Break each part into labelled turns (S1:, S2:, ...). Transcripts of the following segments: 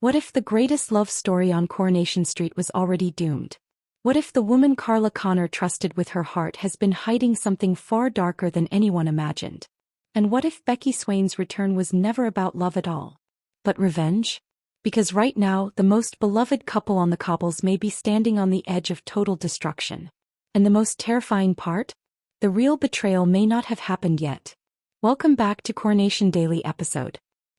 S1: What if the greatest love story on Coronation Street was already doomed? What if the woman Carla Connor trusted with her heart has been hiding something far darker than anyone imagined? And what if Becky Swain's return was never about love at all, but revenge? Because right now, the most beloved couple on the cobbles may be standing on the edge of total destruction. And the most terrifying part? The real betrayal may not have happened yet. Welcome back to Coronation Daily episode.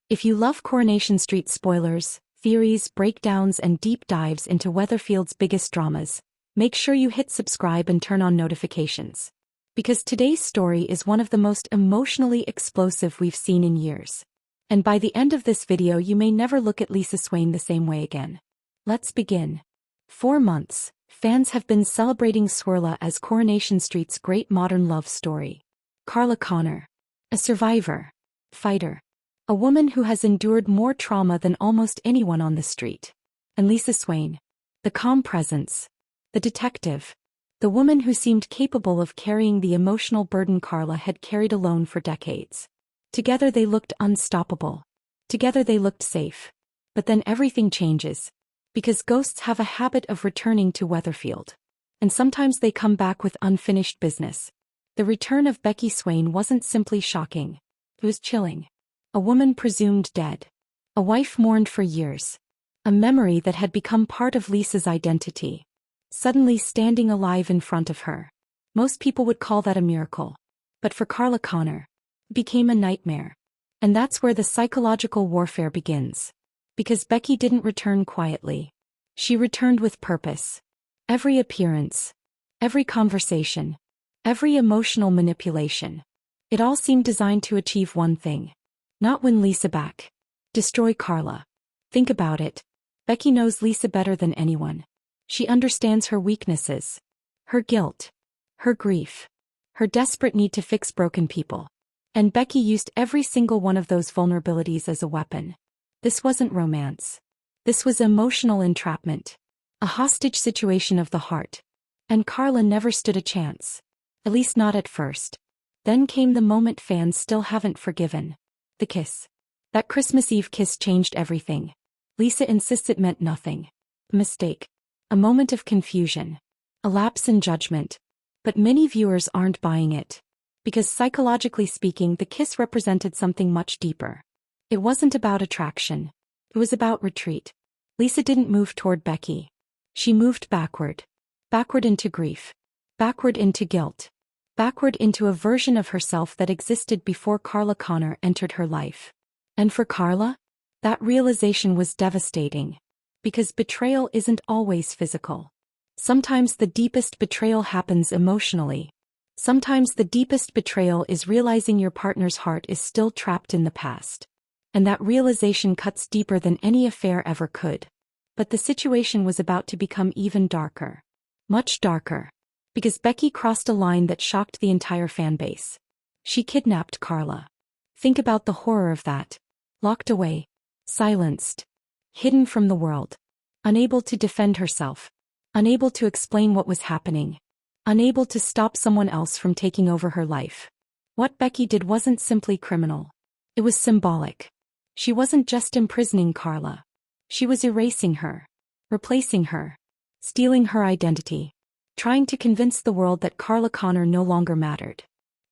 S1: If you love Coronation Street spoilers, theories, breakdowns, and deep dives into Weatherfield's biggest dramas, make sure you hit subscribe and turn on notifications. Because today's story is one of the most emotionally explosive we've seen in years. And by the end of this video you may never look at Lisa Swain the same way again. Let's begin. 4 months, fans have been celebrating Swirla as Coronation Street's great modern love story. Carla Connor, a survivor, fighter, a woman who has endured more trauma than almost anyone on the street. And Lisa Swain, the calm presence, the detective, the woman who seemed capable of carrying the emotional burden Carla had carried alone for decades. Together they looked unstoppable. Together they looked safe. But then everything changes. Because ghosts have a habit of returning to Weatherfield. And sometimes they come back with unfinished business. The return of Becky Swain wasn't simply shocking. It was chilling. A woman presumed dead. A wife mourned for years. A memory that had become part of Lisa's identity. Suddenly standing alive in front of her. Most people would call that a miracle. But for Carla Connor, it became a nightmare. And that's where the psychological warfare begins. Because Becky didn't return quietly. She returned with purpose. Every appearance, every conversation, every emotional manipulation. It all seemed designed to achieve one thing. Not win Lisa back. Destroy Carla. Think about it. Becky knows Lisa better than anyone. She understands her weaknesses, her guilt, her grief, her desperate need to fix broken people. And Becky used every single one of those vulnerabilities as a weapon. This wasn't romance. This was emotional entrapment. A hostage situation of the heart. And Carla never stood a chance. At least not at first. Then came the moment fans still haven't forgiven. The kiss. That Christmas Eve kiss changed everything. Lisa insists it meant nothing. A mistake. A moment of confusion. A lapse in judgment. But many viewers aren't buying it. Because psychologically speaking, the kiss represented something much deeper. It wasn't about attraction. It was about retreat. Lisa didn't move toward Becky. She moved backward. Backward into grief. Backward into guilt. Backward into a version of herself that existed before Carla Connor entered her life. And for Carla, that realization was devastating. Because betrayal isn't always physical. Sometimes the deepest betrayal happens emotionally. Sometimes the deepest betrayal is realizing your partner's heart is still trapped in the past. And that realization cuts deeper than any affair ever could. But the situation was about to become even darker. Much darker. Because Becky crossed a line that shocked the entire fanbase. She kidnapped Carla. Think about the horror of that. Locked away. Silenced. Hidden from the world. Unable to defend herself. Unable to explain what was happening. Unable to stop someone else from taking over her life. What Becky did wasn't simply criminal. It was symbolic. She wasn't just imprisoning Carla. She was erasing her. Replacing her. Stealing her identity. Trying to convince the world that Carla Connor no longer mattered.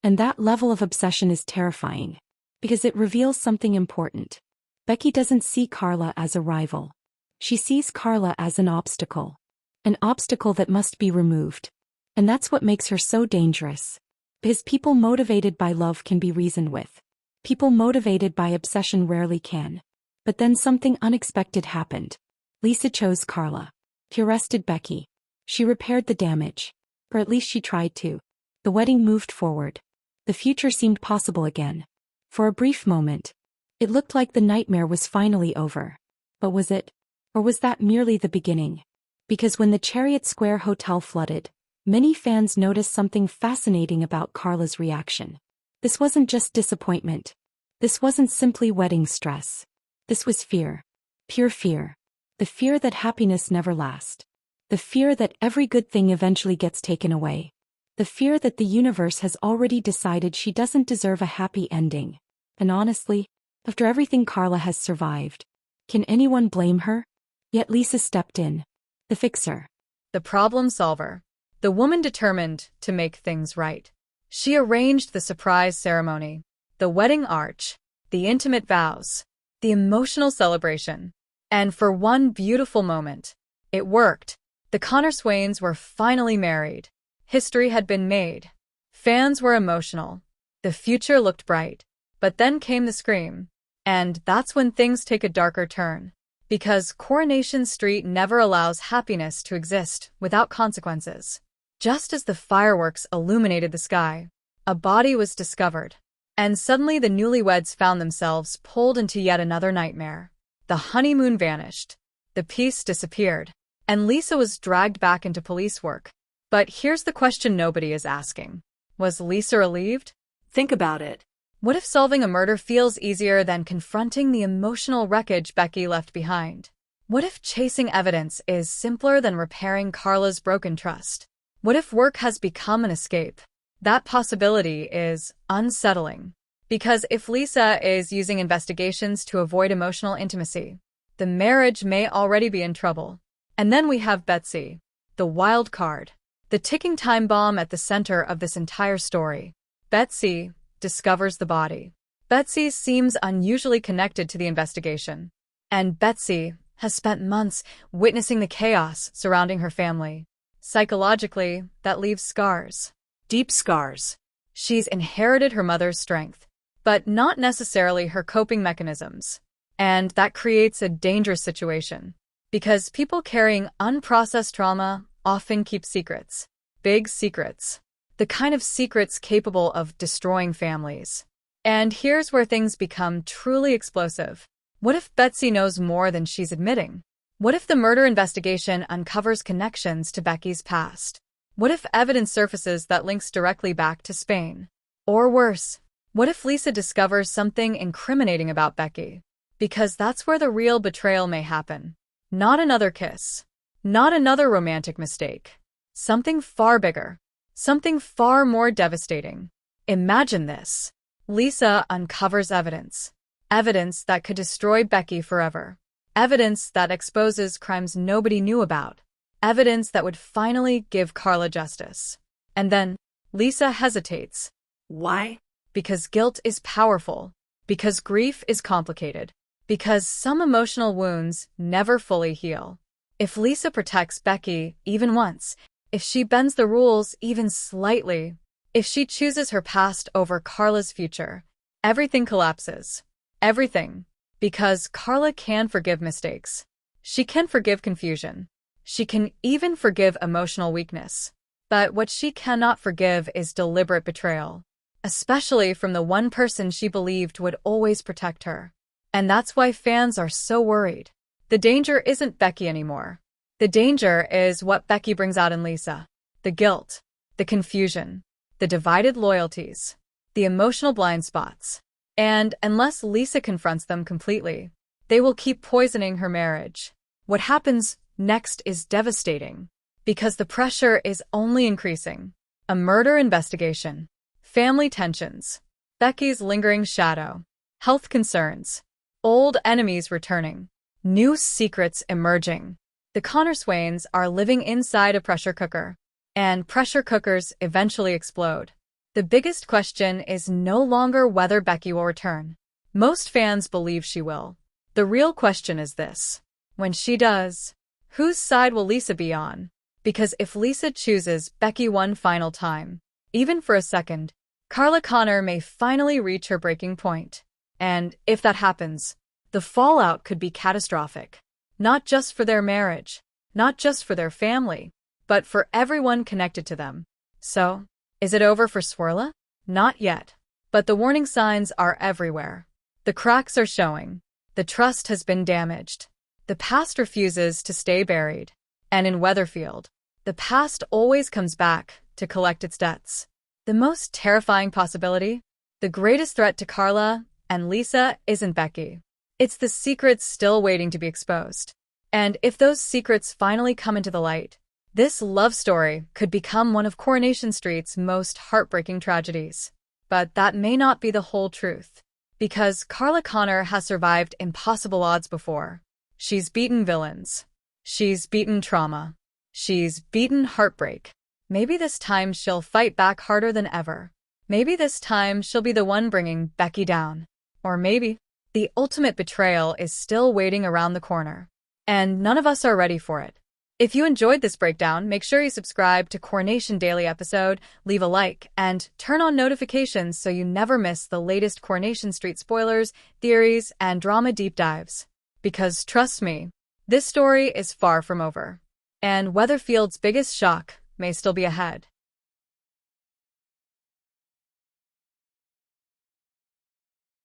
S1: And that level of obsession is terrifying. Because it reveals something important. Becky doesn't see Carla as a rival. She sees Carla as an obstacle. An obstacle that must be removed. And that's what makes her so dangerous. Because people motivated by love can be reasoned with. People motivated by obsession rarely can. But then something unexpected happened. Lisa chose Carla. She arrested Becky. She repaired the damage. Or at least she tried to. The wedding moved forward. The future seemed possible again. For a brief moment. It looked like the nightmare was finally over. But was it? Or was that merely the beginning? Because when the Chariot Square Hotel flooded, many fans noticed something fascinating about Carla's reaction. This wasn't just disappointment. This wasn't simply wedding stress. This was fear. Pure fear. The fear that happiness never lasts. The fear that every good thing eventually gets taken away. The fear that the universe has already decided she doesn't deserve a happy ending. And honestly, after everything Carla has survived, Can anyone blame her? Yet Lisa stepped in. The fixer.
S2: The problem solver. The woman determined to make things right. She arranged the surprise ceremony, the wedding arch, the intimate vows, the emotional celebration. And for one beautiful moment, it worked. The Connor Swains were finally married. History had been made. Fans were emotional. The future looked bright. But then came the scream. And that's when things take a darker turn. Because Coronation Street never allows happiness to exist without consequences. Just as the fireworks illuminated the sky, a body was discovered. And suddenly the newlyweds found themselves pulled into yet another nightmare. The honeymoon vanished. The peace disappeared. And Lisa was dragged back into police work. But here's the question nobody is asking. Was Lisa relieved? Think about it. What if solving a murder feels easier than confronting the emotional wreckage Becky left behind? What if chasing evidence is simpler than repairing Carla's broken trust? What if work has become an escape? That possibility is unsettling. Because if Lisa is using investigations to avoid emotional intimacy, the marriage may already be in trouble. And then we have Betsy, the wild card, the ticking time bomb at the center of this entire story. Betsy discovers the body. Betsy seems unusually connected to the investigation. And Betsy has spent months witnessing the chaos surrounding her family. Psychologically, that leaves scars. Deep scars. She's inherited her mother's strength, but not necessarily her coping mechanisms. And that creates a dangerous situation. Because people carrying unprocessed trauma often keep secrets. Big secrets. The kind of secrets capable of destroying families. And here's where things become truly explosive. What if Betsy knows more than she's admitting? What if the murder investigation uncovers connections to Becky's past? What if evidence surfaces that links directly back to Spain? Or worse, what if Lisa discovers something incriminating about Becky? Because that's where the real betrayal may happen. Not another kiss. Not another romantic mistake. Something far bigger. Something far more devastating. Imagine this. Lisa uncovers evidence. Evidence that could destroy Becky forever. Evidence that exposes crimes nobody knew about. Evidence that would finally give Carla justice. And then, Lisa hesitates. Why? Because guilt is powerful. Because grief is complicated. Because some emotional wounds never fully heal. If Lisa protects Becky even once, if she bends the rules even slightly, if she chooses her past over Carla's future, everything collapses. Everything. Because Carla can forgive mistakes. She can forgive confusion. She can even forgive emotional weakness. But what she cannot forgive is deliberate betrayal. Especially from the one person she believed would always protect her. And that's why fans are so worried. The danger isn't Becky anymore. The danger is what Becky brings out in Lisa. The guilt, the confusion, the divided loyalties, the emotional blind spots. And unless Lisa confronts them completely, they will keep poisoning her marriage. What happens next is devastating. Because the pressure is only increasing. A murder investigation. Family tensions. Becky's lingering shadow. Health concerns. Old enemies returning. New secrets emerging. The Connor Swains are living inside a pressure cooker. And pressure cookers eventually explode. The biggest question is no longer whether Becky will return. Most fans believe she will. The real question is this. When she does, whose side will Lisa be on? Because if Lisa chooses Becky one final time, even for a second, Carla Connor may finally reach her breaking point. And if that happens, the fallout could be catastrophic. Not just for their marriage, not just for their family, but for everyone connected to them. So, is it over for Swirla? Not yet. But the warning signs are everywhere. The cracks are showing. The trust has been damaged. The past refuses to stay buried. And in Weatherfield, the past always comes back to collect its debts. The most terrifying possibility? The greatest threat to Carla and Lisa isn't Becky. It's the secrets still waiting to be exposed. And if those secrets finally come into the light, this love story could become one of Coronation Street's most heartbreaking tragedies. But that may not be the whole truth. Because Carla Connor has survived impossible odds before. She's beaten villains. She's beaten trauma. She's beaten heartbreak. Maybe this time she'll fight back harder than ever. Maybe this time she'll be the one bringing Becky down. Or maybe the ultimate betrayal is still waiting around the corner. And none of us are ready for it. If you enjoyed this breakdown, make sure you subscribe to Coronation Daily episode, leave a like, and turn on notifications so you never miss the latest Coronation Street spoilers, theories, and drama deep dives. Because trust me, this story is far from over. And Weatherfield's biggest shock may still be ahead.